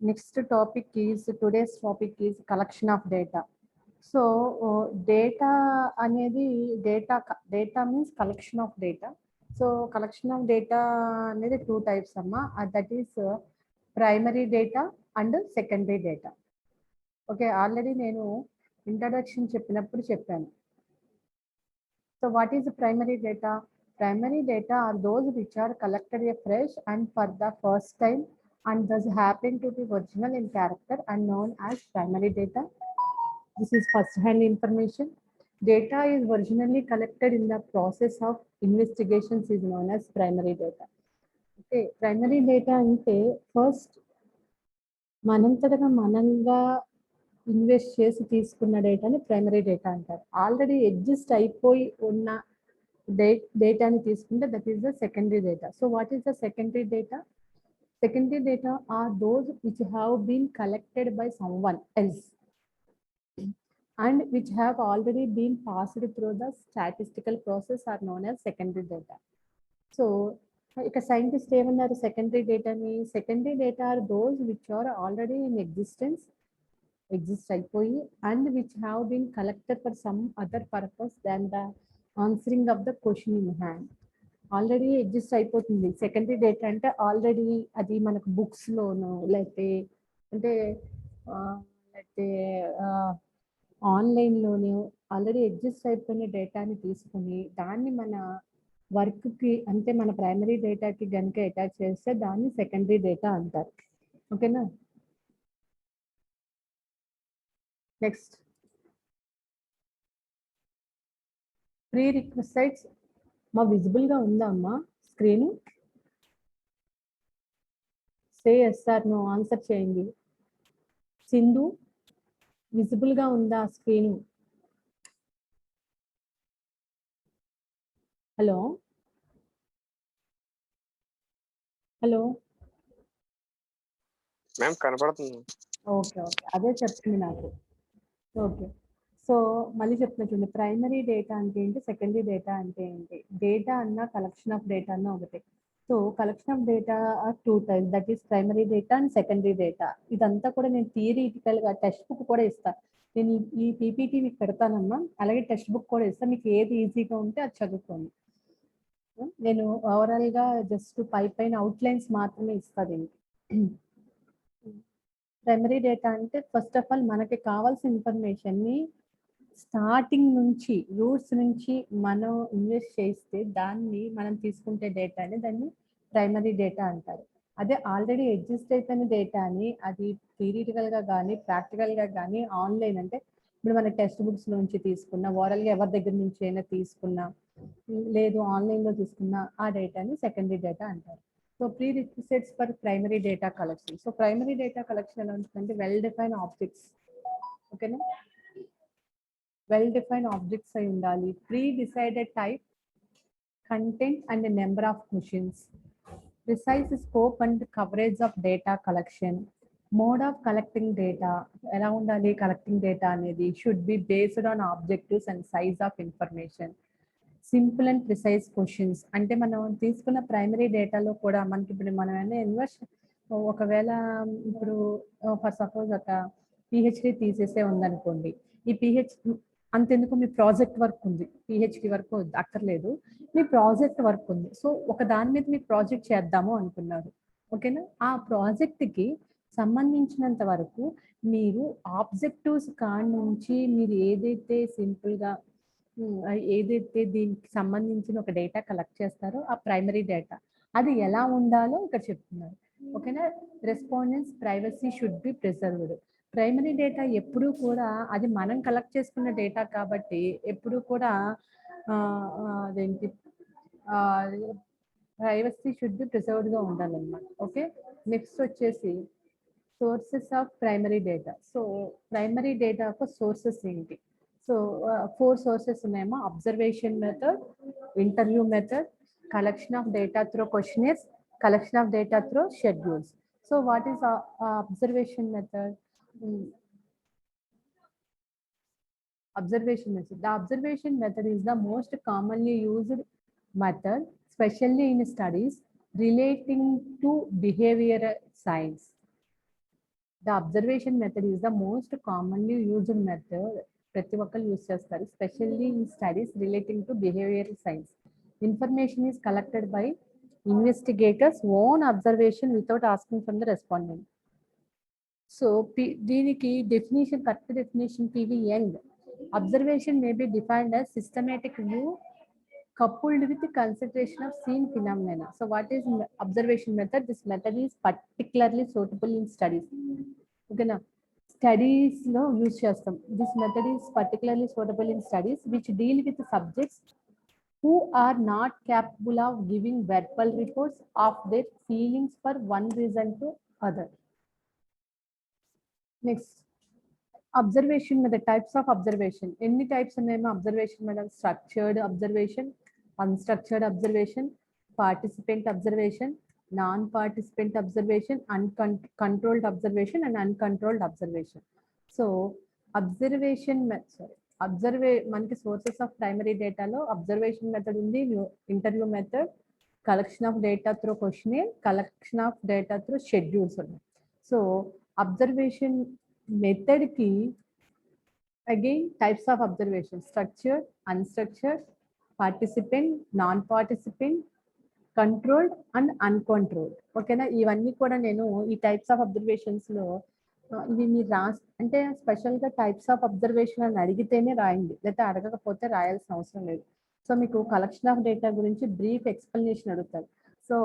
Next topic is today's topic is collection of data. So data అనేది data means collection of data. So collection of data అనేది two types అమ్మా, that is primary data and secondary data. Okay, already నేను introduction చెప్పినప్పుడు చెప్పాను. So what is the primary data? Primary data are those which are collected afresh and for the first time and thus happen to be original in character and known as primary data. This is first-hand information. Data is originally collected in the process of investigations is known as primary data. Okay, primary data ante first మనంతటగా మనంగా invest చేసి తీసుకున్న డేటాని primary data అంటారు. Already exist అయిపోయి ఉన్న డేటాని తీసుకుంటే that is the secondary data. So what is the secondary data? Secondary data are those which have been collected by someone else and which have already been passed through the statistical process are known as secondary data. So ఇక scientist ఏమన్నారు secondary డేటాని? Secondary data are those which are already in exist అయిపోయి and which have been collected for some other purpose than the answering of the question in hand. Already exist అయిపోతుంది. Secondary data అంటే already అది మనకు బుక్స్లోను లేకపోతే ఆన్లైన్లోను already exist అయిపోయిన డేటాని తీసుకుని దాన్ని మన వర్క్కి అంటే మన ప్రైమరీ డేటాకి కనుక అటాచ్ చేస్తే దాన్ని సెకండరీ డేటా అంటారు. ఓకేనా? Next prerequisites. మా విజిబుల్గా ఉందా అమ్మా screen? Say yes or no, answer చేయండి. సింధు, విజిబుల్గా ఉందా స్క్రీన్? హలో హలో మ్యామ్ కనపడుతుంది. ఓకే ఓకే, అదే చెప్తుంది నాకు. ఓకే, సో మళ్ళీ చెప్తున్నట్టుంది. ప్రైమరీ డేటా అంటే ఏంటి, సెకండరీ డేటా అంటే ఏంటి? డేటా అన్న కలెక్షన్ ఆఫ్ డేటా అన్న ఒకటే. So collection of data are two types, that is primary data and secondary data. ఇదంతా కూడా నేను థియరిటికల్గా టెక్స్ట్ బుక్ కూడా ఇస్తాను. నేను ఈ పీపీటీ మీకు పెడతానమ్మా, అలాగే టెక్స్ట్ బుక్ కూడా ఇస్తాను. మీకు ఏది ఈజీగా ఉంటే అది చదువుకోండి. నేను ఓవరాల్గా జస్ట్ పైన అవుట్లైన్స్ మాత్రమే ఇస్తాను దీనికి. ప్రైమరీ డేటా అంటే ఫస్ట్ ఆఫ్ ఆల్ మనకి కావాల్సిన ఇన్ఫర్మేషన్ని స్టార్టింగ్ నుంచి రూట్స్ నుంచి మనం ఇన్వెస్ట్ చేస్తే దాన్ని మనం తీసుకుంటే డేటాని దాన్ని ప్రైమరీ డేటా అంటారు. అదే ఆల్రెడీ ఎగ్జిస్ట్ అయిపోయిన డేటాని అది థియరిటికల్గా కానీ ప్రాక్టికల్గా కానీ ఆన్లైన్ అంటే ఇప్పుడు మన టెక్స్ట్ బుక్స్ నుంచి తీసుకున్న, ఓరల్గా ఎవరి దగ్గర నుంచి అయినా తీసుకున్నా, లేదు ఆన్లైన్లో తీసుకున్న ఆ డేటాని సెకండరీ డేటా అంటారు. So pre requisites for primary data collection. So primary data collection ఎలా ఉంటుందంటే వెల్ డిఫైన్ ఆబ్జెక్ట్స్. ఓకేనా? వెల్ డిఫైన్ ఆబ్జెక్ట్స్ అయి ఉండాలి. Pre decided type, content and number of questions, precise scope and coverage of data collection, mode of collecting data ఎలా ఉండాలి? Collecting data అనేది should be based on objectives and size of information, simple and precise questions. అంటే మనం తీసుకున్న primary డేటాలో కూడా మనకి ఇప్పుడు మనం ఇన్వెస్ట్ ఒకవేళ ఇప్పుడు ఫర్ సపోజ్ ఒక పిహెచ్డి తీసేసే ఉందనుకోండి, ఈ అంతెందుకు మీ ప్రాజెక్ట్ వర్క్ ఉంది, పిహెచ్డి వర్క్ అక్కర్లేదు, మీ ప్రాజెక్ట్ వర్క్ ఉంది. సో ఒక దాని మీద మీరు ప్రాజెక్ట్ చేద్దాము అనుకున్నారు. ఓకేనా? ఆ ప్రాజెక్ట్కి సంబంధించినంత వరకు మీరు ఆబ్జెక్టివ్స్ కాడి నుంచి మీరు ఏదైతే సింపుల్గా ఏదైతే దీనికి సంబంధించిన ఒక డేటా కలెక్ట్ చేస్తారో ఆ ప్రైమరీ డేటా అది ఎలా ఉండాలో ఇక్కడ చెప్తున్నారు. ఓకేనా? Respondents privacy should be preserved. Primary data ఎప్పుడూ కూడా అది మనం కలెక్ట్ చేసుకున్న డేటా కాబట్టి ఎప్పుడూ కూడా అదేంటి ప్రైవసీ షుడ్ బి ప్రిజర్వ్డ్గా ఉండాలన్నమాట. ఓకే, నెక్స్ట్ వచ్చేసి sources of primary data. So primary data యొక్క సోర్సెస్ ఏంటి? సో 4 సోర్సెస్ ఉన్నాయేమో. Observation method, interview method, collection of data through questionnaires, collection of data through schedules. So what is observation method? Observation method. The observation method is the most commonly used method, especially in studies relating to behavioral science. The observation method is the most commonly used method ప్రతి ఒక్కరు use చేస్తారు, especially in studies relating to behavioral science. Information is collected by investigators own observation without asking from the respondent. So దీనికి definition, correct definition PV Young. Observation may be defined as systematic view coupled with the consideration of seen phenomena. So what is observation method? This method is particularly suitable in studies. Okay, now studies lo use chestam. This method is particularly suitable in studies which deal with the subjects who are not capable of giving verbal reports of their feelings for one reason to other. Next, observation method, types of observation. Any types ఉన్నాయేమో observation method? Structured observation, unstructured observation, participant observation, non-participant observation, controlled observation, and uncontrolled observation. So observation method, మనకి sources of primary data లో observation method ఉంది, interview method, collection of data through questionnaire, collection of data through schedules ఉన్నాయి. So observation method ki again types of observation: structured, unstructured, participant, non-participant, controlled and uncontrolled. ఓకేనా, ఇవన్నీ కూడా నేను ఈ types of observations లో ఇవి మీరు అంటే స్పెషల్ గా టైప్స్ ఆఫ్ అబ్జర్వేషన్ అని అడిగితేనే రాయండి, లేకపోతే అడగకపోతే రాయాల్సిన అవసరం లేదు. సో మీకు కలెక్షన్ ఆఫ్ డేటా గురించి బ్రీఫ్ ఎక్స్ప్లెనేషన్ అడుగుతారు. సో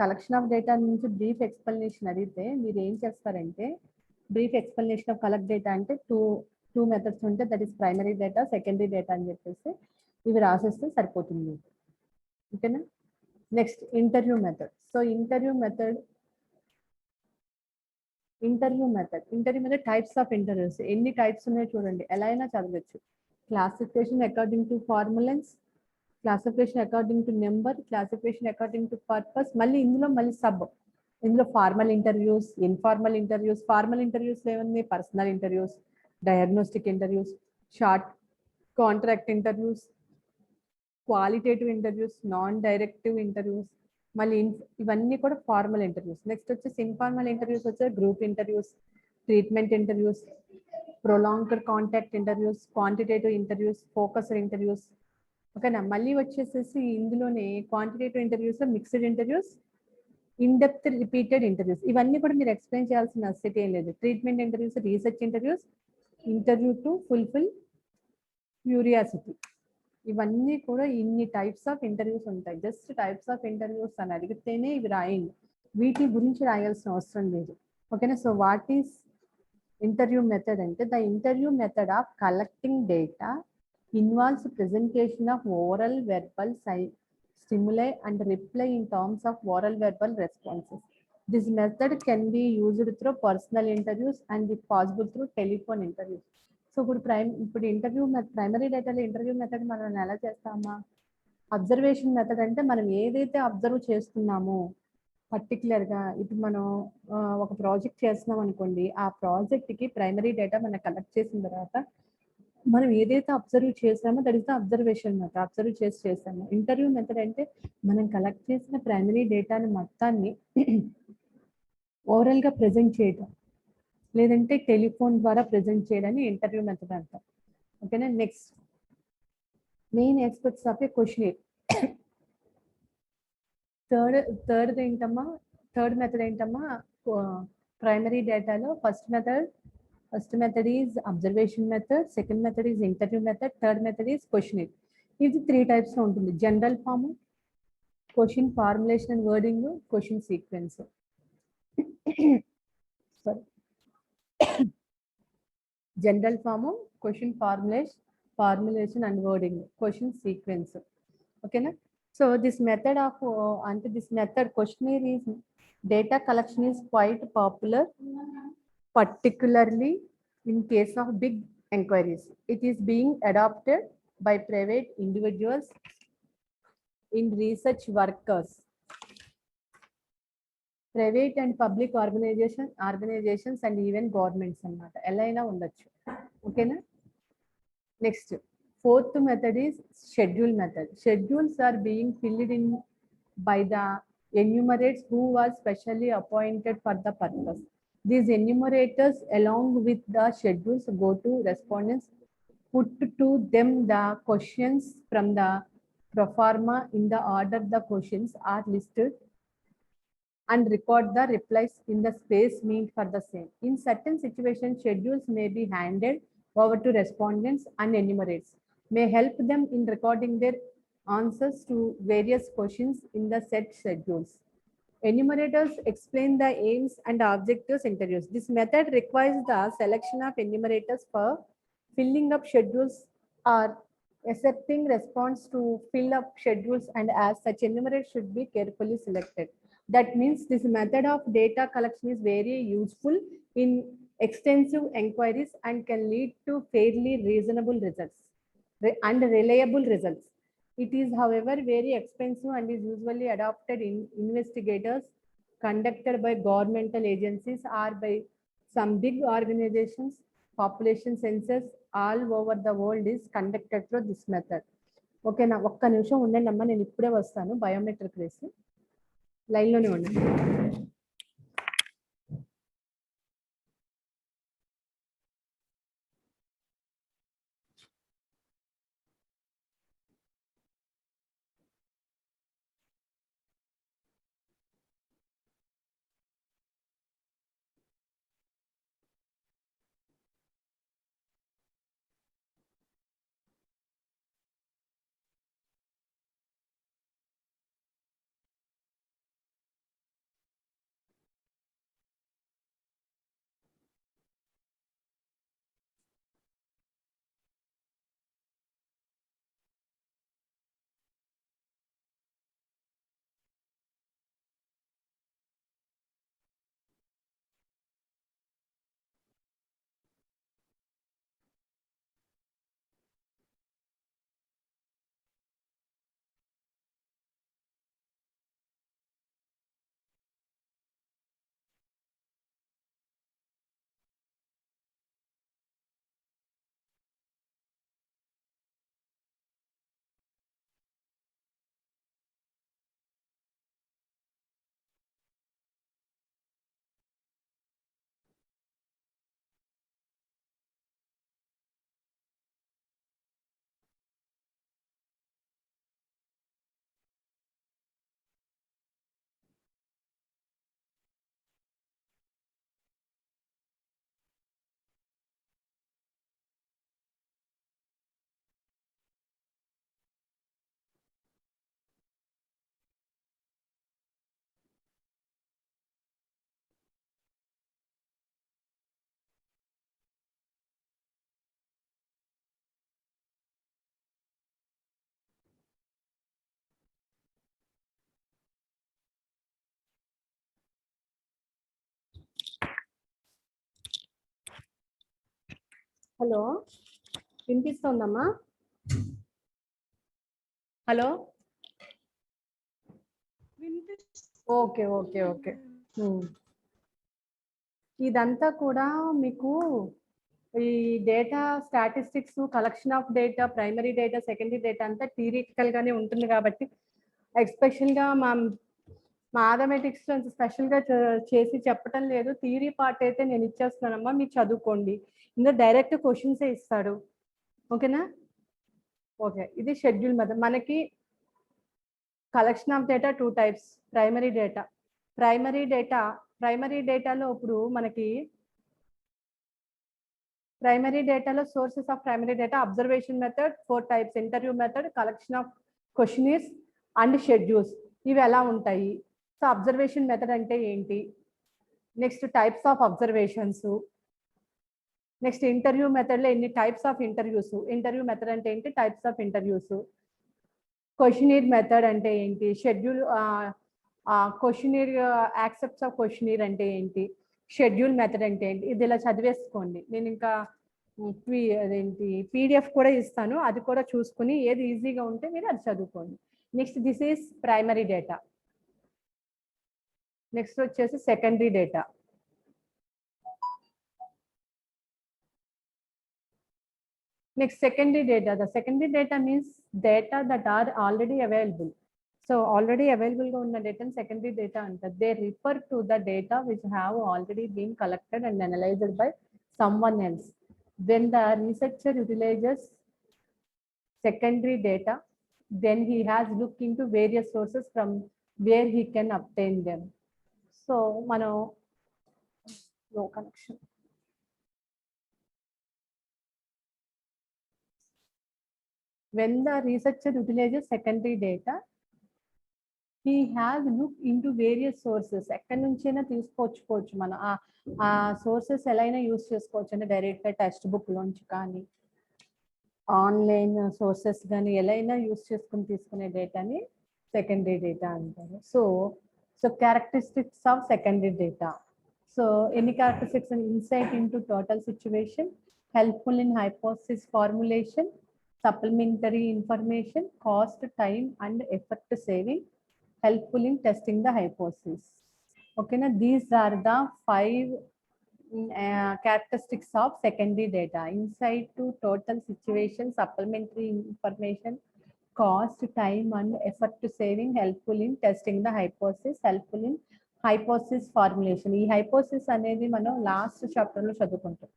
కలెక్షన్ ఆఫ్ డేటా నుంచి బ్రీఫ్ ఎక్స్ప్లెనేషన్ అడిగితే మీరు ఏం చేస్తారంటే, brief explanation of collect data అంటే టూ మెథడ్స్ ఉంటే, that is primary data, secondary data అని చెప్పేసి ఇవి రాసేస్తే సరిపోతుంది. ఓకేనా. Next interview method. So interview method types of interviews. ఎన్ని టైప్స్ ఉన్నాయో చూడండి, ఎలా అయినా చదవచ్చు. Classification according to formalness, classification according to number, classification according to purpose. మళ్ళీ ఇందులో formal interviews, informal interviews. Formal interviews ఏమన్నా? Personal interviews, diagnostic interviews, short contract interviews, qualitative interviews, non directive interviews. మళ్ళీ ఇవన్నీ కూడా ఫార్మల్ ఇంటర్వ్యూస్. నెక్స్ట్ వచ్చేసి informal interviews వచ్చేసి group interviews, treatment interviews, prolonged contact interviews, quantitative interviews, focused interviews. ఓకేనా. మళ్ళీ వచ్చేసేసి ఇందులోనే quantitative interviews, mixed interviews, in depth repeated interviews. ఇవన్నీ కూడా మీరు ఎక్స్ప్లెయిన్ చేయాల్సిన నెసెసిటీ ఏం లేదు. Treatment interviews, research interviews, interview to fulfil curiosity. ఇవన్నీ కూడా ఇన్ని టైప్స్ ఆఫ్ ఇంటర్వ్యూస్ ఉంటాయి. జస్ట్ టైప్స్ ఆఫ్ ఇంటర్వ్యూస్ అని అడిగితేనే ఇవి రాయండి, వీటి గురించి రాయాల్సిన అవసరం లేదు. ఓకేనా. So what is interview method అంటే, the interview method of collecting data involves presentation of oral verbal stimuli and reply in terms of oral verbal responses. This method can be used through personal interviews and if possible through telephone interviews. So ఇప్పుడు interview primary డేటాలో interview method మనం ఎలా చేస్తామా? Observation method అంటే మనం ఏదైతే observe చేస్తున్నామో పర్టికులర్గా, ఇప్పుడు మనం ఒక ప్రాజెక్ట్ చేస్తున్నాం అనుకోండి, ఆ ప్రాజెక్ట్కి ప్రైమరీ డేటా మనం కలెక్ట్ చేసిన తర్వాత మనం ఏదైతే అబ్జర్వ్ చేసామో that is the observation method. Observe చేసాము. ఇంటర్వ్యూ మెథడ్ అంటే మనం కలెక్ట్ చేసిన ప్రైమరీ డేటాని మొత్తాన్ని ఓవరాల్గా ప్రెజెంట్ చేయడం, లేదంటే టెలిఫోన్ ద్వారా ప్రెజెంట్ చేయడాన్ని ఇంటర్వ్యూ మెథడ్ అంటాం. ఓకేనా. Next main aspects of A questionnaire. Third method ఏంటమ్మా? ప్రైమరీ డేటాలో first method is observation method, second method is interview method, third method is questionnaire. ఇది 3 types లో ఉంటుంది. General form, question formulation and wording, question sequence. General form, question formulation and wording, question sequence. ఓకేనా. So this method questioner is data collection is quite popular, particularly in case of big inquiries. It is being adopted by private individuals, in research workers, private and public organizations and even governments అన్నమాట. ఎలా అయినా ఉండొచ్చు. ఓకేనా. Next fourth method is schedule method. Schedules are being filled in by the enumerates who was specially appointed for the purpose. These enumerators along with the schedules go to respondents, put to them the questions from the proforma in the order the questions are listed, and record the replies in the space meant for the same. In certain situations, schedules may be handed over to respondents and enumerates may help them in recording their answers to various questions in the set schedules. Enumerators explain the aims and objectives introduced. This method requires the selection of enumerators for filling up schedules or accepting response to fill up schedules, and as such enumerators should be carefully selected. That means this method of data collection is very useful in extensive inquiries and can lead to fairly reasonable results and reliable results. It is, however, very expensive and is usually adopted in investigators conducted by governmental agencies or by some big organizations. Population census all over the world is conducted through this method. ఓకేనా, ఒక్క నిమిషం ఉండండి అమ్మా, నేను ఇప్పుడే వస్తాను. Biometric వేసి లైన్లోనే ఉండండి. హలో, వినిపిస్తోందమ్మా? Hello, okay okay okay. ఇదంతా కూడా మీకు ఈ data statistics, collection of data, primary data, secondary data అంతా థియరిటికల్ గానే ఉంటుంది కాబట్టి ఎక్స్పెషల్గా మ్యాథమెటిక్స్ స్పెషల్గా చేసి చెప్పటం లేదు. థియరీ పార్ట్ అయితే నేను ఇచ్చేస్తున్నానమ్మా, మీరు చదువుకోండి. ఇందులో డైరెక్ట్ క్వశ్చన్సే ఇస్తాడు. ఓకేనా? ఓకే, ఇది షెడ్యూల్ మెథడ్. మనకి collection of data 2 types. Primary డేటాలో ఇప్పుడు మనకి ప్రైమరీ డేటాలో sources of primary data, observation method 4 types, interview method, collection of questionnaires and schedules. ఇవి ఎలా ఉంటాయి? సో అబ్జర్వేషన్ మెథడ్ అంటే ఏంటి, next types of observations, next interview మెథడ్లో ఎన్ని types of interviews, interview method అంటే ఏంటి, types of interviews, questionnaire method అంటే ఏంటి, schedule questionnaire accepts of questionnaire అంటే ఏంటి, షెడ్యూల్ మెథడ్ అంటే ఏంటి. ఇది ఇలా చదివేసుకోండి. నేను ఇంకా అదేంటి పీడిఎఫ్ కూడా ఇస్తాను, అది కూడా చూసుకుని ఏది ఈజీగా ఉంటే మీరు అది చదువుకోండి. Next this is primary data. Next వచ్చేసి secondary data. Next, secondary data. The secondary data means data that are already available. So already అవైలబుల్గా ఉన్న డేటాని సెకండరీ డేటా అంటారు. They refer to the data which have already been collected and analysed by someone else. When the researcher utilizes secondary data, then he has looked into various sources from where he can obtain them. So mano no connection. When the researcher utilizes secondary data, he has looked into various sources. ఎక్కడి నుంచైనా తీసుకోవచ్చు మనం ఆ sources ఎలా అయినా use చేసుకోవచ్చు. అంటే డైరెక్ట్గా టెక్స్ట్ బుక్ లోంచి కానీ ఆన్లైన్ సోర్సెస్ కానీ ఎలా అయినా యూస్ చేసుకుని తీసుకునే డేటాని సెకండరీ డేటా అంటారు. So characteristics of secondary data. So ఎన్ని characteristics? Insight into total situation, helpful in hypothesis formulation, supplementary information, cost, time and effort saving, helpful in testing the hypothesis. Okay, now these are the 5 characteristics of secondary data: insight to total situation, supplementary information, cost, time and effort saving, helpful in testing the hypothesis, helpful in hypothesis formulation. ఈ hypothesis అనేది మనం last chapter లో చదువుకుంటాం.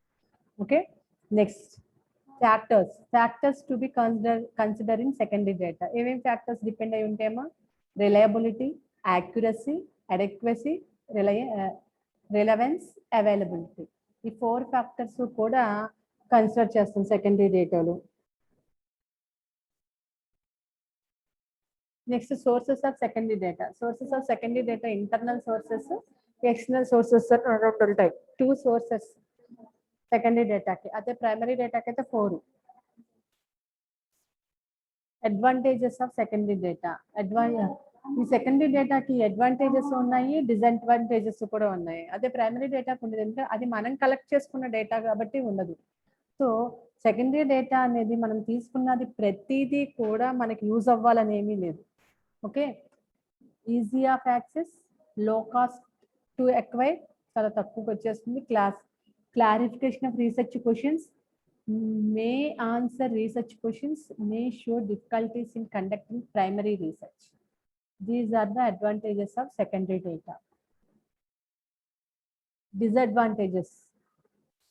Okay, next factors to be considering secondary data. ఏమేమి factors depend అయి ఉంటాయమ్మా? Reliability, accuracy, adequacy, relevance, availability. ఈ 4 factors కూడా కన్సిడర్ చేస్తాం సెకండరీ డేటాలో. Next sources of secondary data. Sources of secondary data internal sources, external sources రెండు ఉంటాయి. 2 sources secondary డేటాకి. అదే ప్రైమరీ డేటాకి అయితే 4. Advantages of secondary data. ఈ సెకండరీ డేటాకి అడ్వాంటేజెస్ ఉన్నాయి, డిసడ్వాంటేజెస్ కూడా ఉన్నాయి. అదే ప్రైమరీ డేటాకి ఉండదు, అంటే అది మనం కలెక్ట్ చేసుకున్న డేటా కాబట్టి ఉండదు. సో సెకండరీ డేటా అనేది మనం తీసుకున్నది ప్రతిదీ కూడా మనకి యూజ్ అవ్వాలని ఏమీ లేదు. ఓకే, ఈజీ ఆఫ్ యాక్సెస్, లో కాస్ట్ టు ఎక్వైర్, చాలా తక్కువకి వచ్చేస్తుంది. Clarification of research questions, may answer research questions, may show difficulties in conducting primary research. These are the advantages of secondary data. Disadvantages: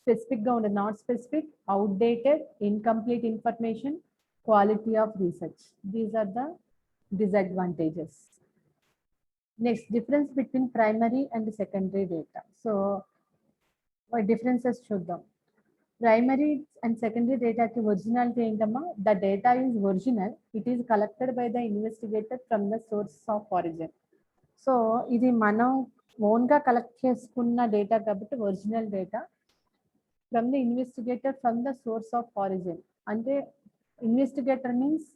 specific ga undu, not specific, outdated, incomplete information, quality of research. These are the disadvantages. Next, difference between primary and secondary data. So what differences చూద్దాం. Primary and secondary data ki originality ఏంటమ్మా? The data is original. It is collected by the investigator from the source of origin. So ఇది మనం own గా collect చేసుకున్న data కాబట్టి original data. From the investigator from the source of origin. అంటే investigator means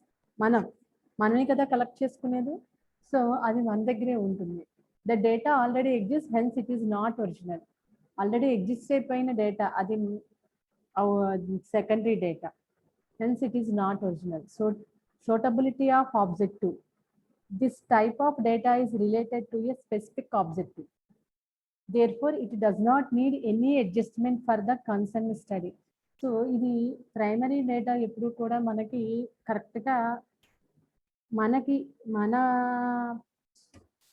మనమే కదా collect చేసుకునేది. So అది మన దగ్గరే ఉంటుంది. The data already exist, hence it is not original. Already exist అయిపోయిన డేటా అది secondary data, hence it is not original. So suitability of objective. This type of data is related to a specific objective. Therefore, it does not need any adjustment for the concerned study. So ఇది primary data ఎప్పుడు కూడా మనకి కరెక్ట్గా మన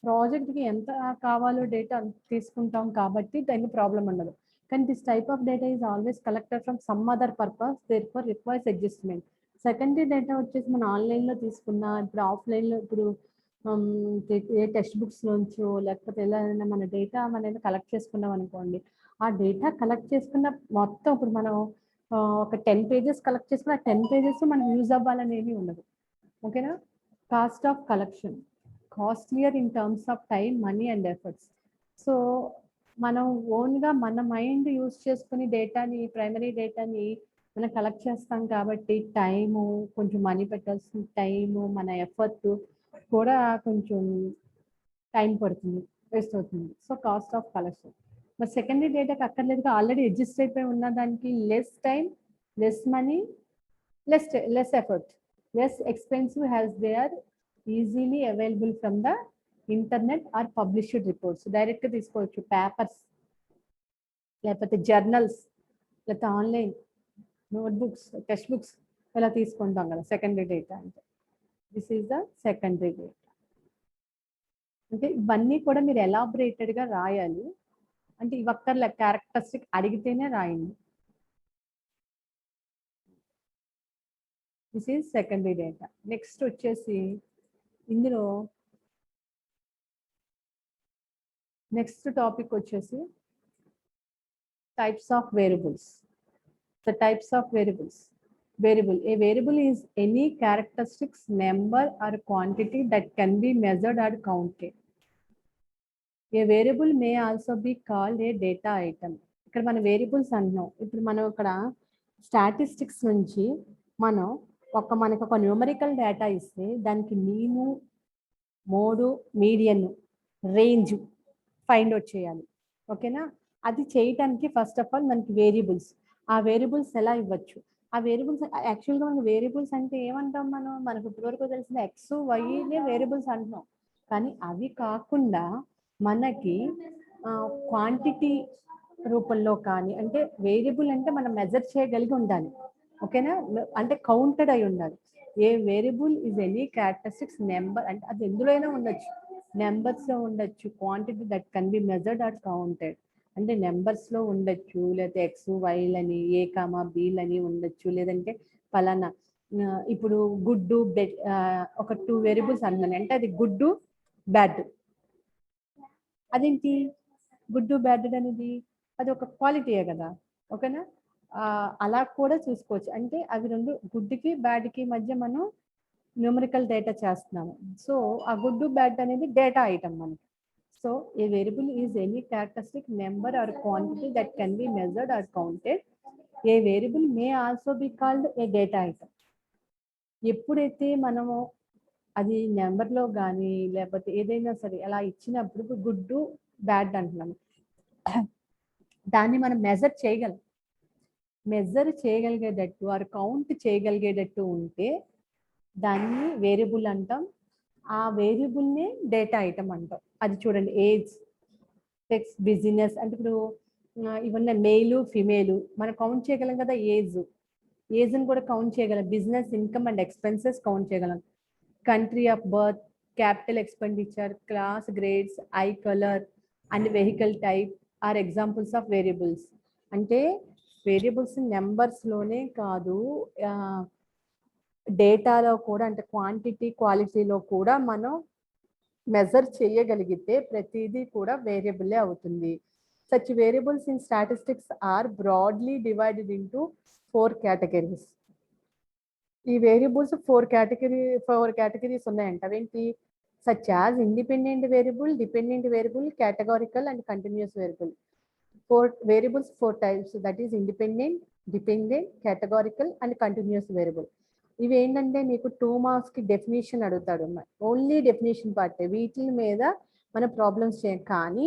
ప్రాజెక్ట్కి ఎంత కావాలో data తీసుకుంటాం కాబట్టి దానికి ప్రాబ్లం ఉండదు. కానీ this type of data is always collected from some other purpose, therefore requires adjustment. Secondary data వచ్చేసి మనం ఆన్లైన్లో తీసుకున్నా, ఇప్పుడు ఆఫ్లైన్లో ఇప్పుడు ఏ టెక్స్ట్ బుక్స్ నుంచో లేకపోతే ఎలా మన డేటా అనేది కలెక్ట్ చేసుకున్నాం అనుకోండి, ఆ డేటా కలెక్ట్ చేసుకున్న మొత్తం ఇప్పుడు మనం ఒక 10 pages కలెక్ట్ చేసుకున్న 10 pages మనకు యూజ్ అవ్వాలనేది ఉండదు. ఓకేనా? Cost of collection, costlier in terms of time, money and efforts. So మనం ఓన్గా మన మైండ్ యూజ్ చేసుకుని డేటాని, ప్రైమరీ డేటాని మనం కలెక్ట్ చేస్తాం కాబట్టి టైము, కొంచెం మనీ పెట్టాల్సిన టైము, మన ఎఫర్ట్ కూడా కొంచెం టైం పడుతుంది, వేస్ట్ అవుతుంది. So cost of collection. మరి సెకండరీ డేటాకి అక్కర్లేదుగా, ఆల్రెడీ ఎగ్జిస్ట్ అయిపోయి ఉన్న దానికి less time, less money, less effort, less expensive, has they are easily available from the internet or published reports. డైరెక్ట్గా తీసుకోవచ్చు, పేపర్స్ లేకపోతే జర్నల్స్ లేకపోతే ఆన్లైన్ నోట్బుక్స్, టెక్స్ట్ బుక్స్ ఇలా తీసుకుంటాం కదా సెకండరీ డేటా అంటే. This is the secondary data. అంటే ఇవన్నీ కూడా మీరు ఎలాబరేటెడ్గా రాయాలి. అంటే ఇవి ఒక్కర్లే, క్యారెక్టరిస్టిక్ అడిగితేనే రాయండి. This is secondary data. Next వచ్చేసి ఇందులో నెక్స్ట్ టాపిక్ వచ్చేసి types of variables. The types of variables. Variable. A variable is any characteristics, number or quantity that can be measured or counted. A variable may also be called a data item. ఇక్కడ మన variables అంటున్నాం. ఇప్పుడు మనం ఇక్కడ statistics నుంచి మనం మనకు ఒక న్యూమరికల్ డేటా ఇస్తే దానికి mean, mode, median, range find out చేయాలి. ఓకేనా? అది చేయటానికి ఫస్ట్ ఆఫ్ ఆల్ మనకి వేరియబుల్స్, ఆ వేరియబుల్స్ ఎలా ఇవ్వచ్చు, ఆ వేరియబుల్స్ యాక్చువల్గా మనకి వేరియబుల్స్ అంటే ఏమంటాం, మనకు ఇప్పటివరకు తెలిసిన ఎక్స్ వైనే వేరియబుల్స్ అంటున్నాం. కానీ అవి కాకుండా మనకి క్వాంటిటీ రూపంలో కానీ, అంటే వేరియబుల్ అంటే మనం మెజర్ చేయగలిగి ఉండాలి. ఓకేనా? అంటే కౌంటెడ్ అయి ఉండాలి. A variable is any characteristics number, అంటే అది ఎందులో అయినా ఉండొచ్చు, నెంబర్స్ లో ఉండొచ్చు, quantity that can be measured or counted, అంటే నెంబర్స్ లో ఉండొచ్చు, లేదా ఎక్స్ వైలని, ఏ కామా బీలని ఉండొచ్చు, లేదంటే ఫలానా ఇప్పుడు గుడ్డు బెడ్, ఒక 2 వేరియబుల్స్ అన్నాను అంటే అది గుడ్డు బ్యాడ్. అదేంటి గుడ్డు బ్యాడ్ అనేది? అది ఒక క్వాలిటీయే కదా. ఓకేనా? అలా కూడా చూసుకోవచ్చు. అంటే అవి రెండు, గుడ్డుకి బ్యాడ్కి మధ్య మనం న్యూమరికల్ డేటా చేస్తున్నాము. సో ఆ గుడ్డు బ్యాడ్ అనేది డేటా ఐటమ్ మనకి. So a variable is any characteristic, number or quantity that can be measured or counted. A variable may also be called a data item. ఎప్పుడైతే మనము అది నెంబర్లో కానీ లేకపోతే ఏదైనా సరే అలా ఇచ్చినప్పుడు గుడ్డు బ్యాడ్ అంటున్నాము, దాన్ని మనం మెజర్ చేయగలిగేటట్టు ఆర్ కౌంట్ చేయగలిగేటట్టు ఉంటే దాన్ని వేరియబుల్ అంటాం. ఆ వేరియబుల్ని డేటా ఐటమ్ అంటాం. అది చూడండి, ఏజ్, సెక్స్, బిజినెస్, అంటే ఇప్పుడు ఇవన్నీ మేలు ఫిమేలు మనం కౌంట్ చేయగలం కదా. ఏజ్ని కూడా కౌంట్ చేయగలం. Business income and expenses count చేయగలం. Country of birth, capital expenditure, class, grades, eye colour and vehicle type are examples of variables. అంటే వేరియబుల్స్ నెంబర్స్లోనే కాదు, డేటాలో కూడా, అంటే క్వాంటిటీ క్వాలిటీలో కూడా మనం మెజర్ చేయగలిగితే ప్రతిదీ కూడా వేరియబులే అవుతుంది. Such variables in statistics are broadly divided into 4 categories. ఈ వేరియబుల్స్ 4 categories ఉన్నాయంట. అవేంటి? Such as independent variable, dependent variable, categorical and continuous variable. 4 variables, 4 types, that is independent, dependent, categorical and continuous variable. ఇవి ఏంటంటే మీకు 2 marks కి definition అడుగుతాడు. Only definition part, వీటి మీద మన ప్రాబ్లమ్స్ చేయం. కానీ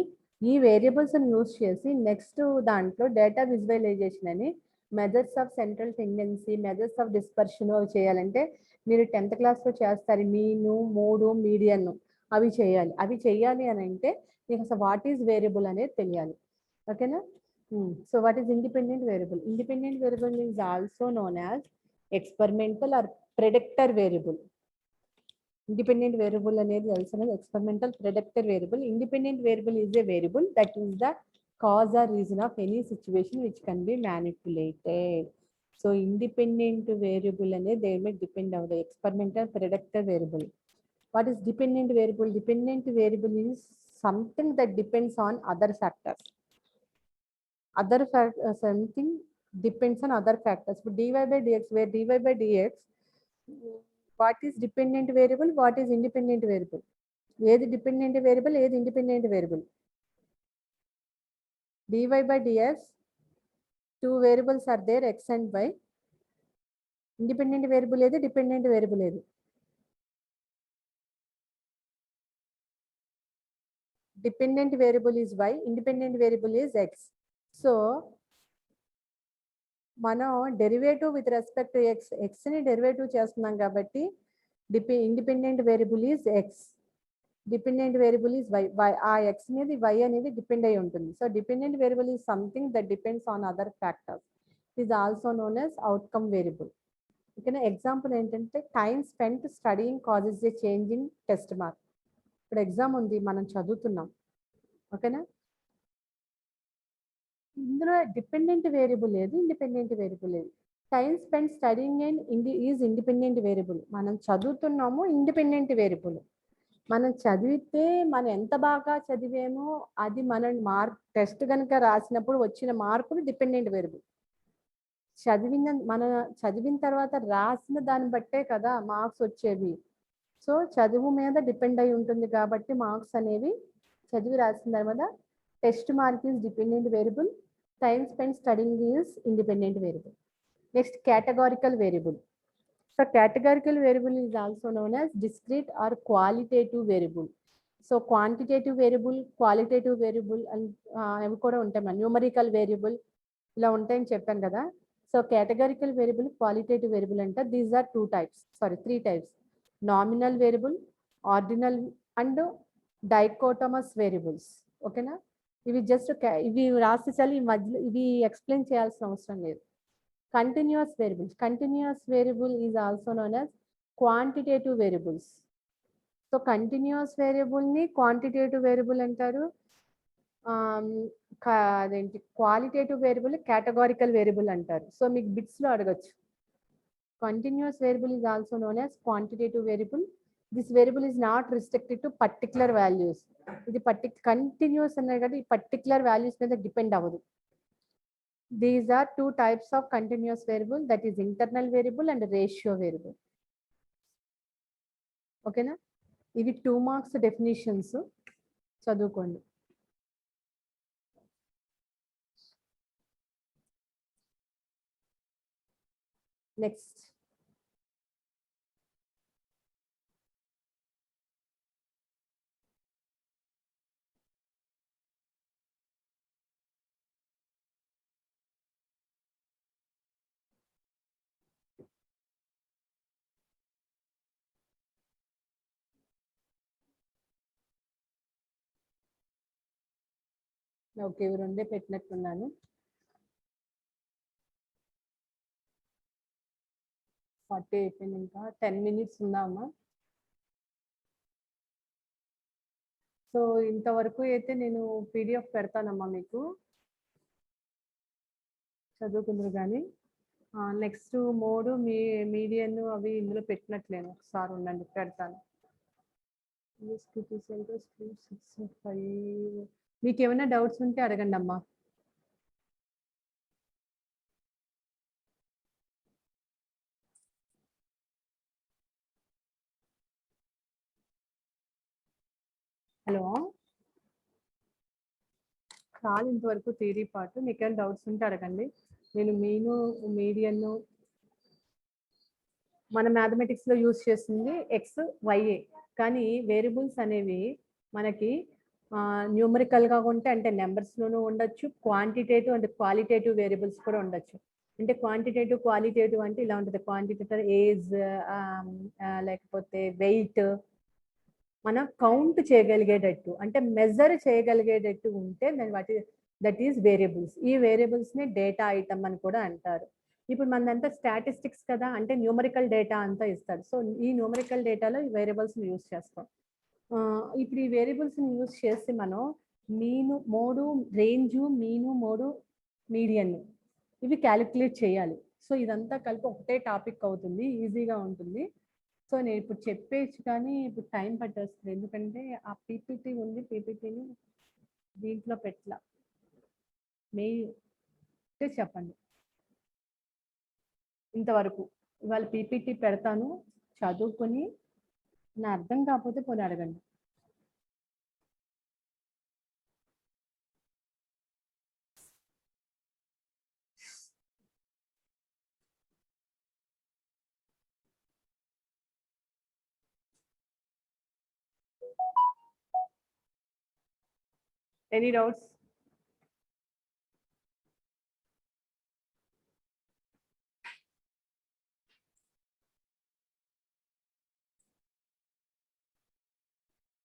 ఈ వేరియబుల్స్ని యూజ్ చేసి నెక్స్ట్ దాంట్లో డేటా విజువలైజేషన్ అని, methods of central tendency, methods of dispersion అవి చేయాలంటే మీరు 10th క్లాస్లో చేస్తారు. మీను, మోడు, మీడియన్ అవి చేయాలి. అవి చేయాలి అని అంటే మీకు అసలు వాట్ ఈజ్ వేరియబుల్ అనేది తెలియాలి. ఓకేనా? So what is independent variable? Independent variable is also known as experimental or predictor variable. Independent variable అనేది తెలుసు, experimental predictor variable. Independent variable is a variable that is the cause or reason of any situation which can be manipulated. So independent variable అనేది they may depend on the experimental predictor variable. What is dependent variable? Dependent variable is something that depends on other factors. Something depends on other factors. But dy by dx, where dy by dx, what is dependent variable, what is independent variable? ఏది dependent variable, ఏది independent variable? dy by dx, 2 variables are there, x and y. Independent variable ఏది, dependent variable ఏది? Dependent variable is y, independent variable is x. So మనం derivative with respect to ఎక్స్ని derivative చేస్తున్నాం కాబట్టి independent variable is x, dependent variable is y. ఆ x అనేది y అనేది depend అయి ఉంటుంది. So dependent variable is something that depends on other factors. Is also known as outcome variable. ఓకేనా? Example ఏంటంటే time spent studying causes a change in test mark. ఇప్పుడు exam ఉంది, మనం చదువుతున్నాం, ఓకేనా. ఇందులో డిపెండెంట్ వేరియబుల్ లేదు, ఇండిపెండెంట్ వేరియబుల్ లేదు. Time spend studying and is independent variable. మనం చదువుతున్నాము, ఇండిపెండెంట్ వేరియబుల్. మనం చదివితే మనం ఎంత బాగా చదివామో అది మనం టెస్ట్ కనుక రాసినప్పుడు వచ్చిన మార్కులు డిపెండెంట్ వేరియబుల్. చదివిన తర్వాత రాసిన దాన్ని బట్టే కదా మార్క్స్ వచ్చేవి. సో చదువు మీద డిపెండ్ అయి ఉంటుంది కాబట్టి మార్క్స్ అనేవి చదివి రాసిన తర్వాత test mark is dependent variable, time spend studying is independent variable. Next categorical variable. So categorical variable is also known as discrete or qualitative variable. So quantitative variable, qualitative variable and అవి కూడా ఉంటాయి. Numerical variable ఇలా ఉంటాయని చెప్పాను కదా. So categorical variable, qualitative variable అంటే these are three types. Nominal variable, ordinal and dichotomous variables. ఓకేనా. ఇవి జస్ట్ ఇవి రాసేసాలి, ఈ మధ్యలో ఇవి ఎక్స్ప్లెయిన్ చేయాల్సిన అవసరం లేదు. Continuous variables. Continuous variable is also known as quantitative variables. So continuous variable ni quantitative variable అంటారు. అదేంటి క్వాలిటేటివ్ వేరియబుల్ categorical వేరియబుల్ అంటారు. సో మీకు బిట్స్ లో అడగచ్చు. Continuous variable is also known as quantitative variable. This variable is not restricted to particular values. ఇది continuous అన్నారు కదా, ఈ పర్టికులర్ వాల్యూస్ మీద డిపెండ్ అవ్వదు. These are two types of continuous variable, that is internal variable and ratio variable. Okay na? Ivi 2 marks definitions chadukondi. Next. Okay, ఇవి రెండే పెట్టినట్టున్నాను. Forty అయిపోయింది, ఇంకా 10 minutes ఉందామా. సో ఇంతవరకు అయితే నేను పీడిఎఫ్ పెడతానమ్మా, మీకు చదువుకుందరు కానీ. నెక్స్ట్ మోడు మీడియన్ అవి ఇందులో పెట్టినట్లేను, ఒకసారి ఉండండి పెడతాను. మీకు ఏమైనా డౌట్స్ ఉంటే అడగండి అమ్మా. హలో, చాలు ఇంతవరకు థియరీ పార్ట్. మీకు ఏమైనా డౌట్స్ ఉంటే అడగండి. నేను మీడియన్ మన మ్యాథమెటిక్స్లో యూజ్ చేస్తుంది ఎక్స్ వైఏ, కానీ వేరియబుల్స్ అనేవి మనకి న్యూమరికల్గా ఉంటే అంటే నెంబర్స్లోనూ ఉండొచ్చు, క్వాంటిటేటివ్ అండ్ క్వాలిటేటివ్ వేరియబుల్స్ కూడా ఉండొచ్చు. అంటే క్వాంటిటేటివ్ క్వాలిటేటివ్ అంటే ఇలా ఉంటుంది. క్వాంటిటేటివ్ ఏజ్, లేకపోతే వెయిట్, మనం కౌంట్ చేయగలిగేటట్టు అంటే మెజర్ చేయగలిగేటట్టు ఉంటే దట్ ఈస్ వేరియబుల్స్. ఈ వేరియబుల్స్ని డేటా ఐటమ్ అని కూడా అంటారు. ఇప్పుడు మనదంతా స్టాటిస్టిక్స్ కదా, అంటే న్యూమరికల్ డేటా అంతా ఇస్తారు. సో ఈ న్యూమరికల్ డేటాలో ఈ వేరియబుల్స్ని యూజ్ చేస్తాం. ఇప్పుడు ఈ వేరియబుల్స్ని యూజ్ చేసి మనం మోడు, రేంజు, మోడు, మీడియన్ ఇవి క్యాలిక్యులేట్ చేయాలి. సో ఇదంతా కలిపి ఒకటే టాపిక్ అవుతుంది, ఈజీగా ఉంటుంది. సో నేను ఇప్పుడు చెప్పేసి కానీ ఇప్పుడు టైం పట్టేస్తుంది, ఎందుకంటే ఆ పీపీటీ ఉంది, పీపీటీని దీంట్లో పెట్టలా. చెప్పండి ఇంతవరకు. ఇవాళ పీపీటీ పెడతాను, చదువుకొని నా అర్థం కాకపోతే పోనీ అడగండి. Any doubts?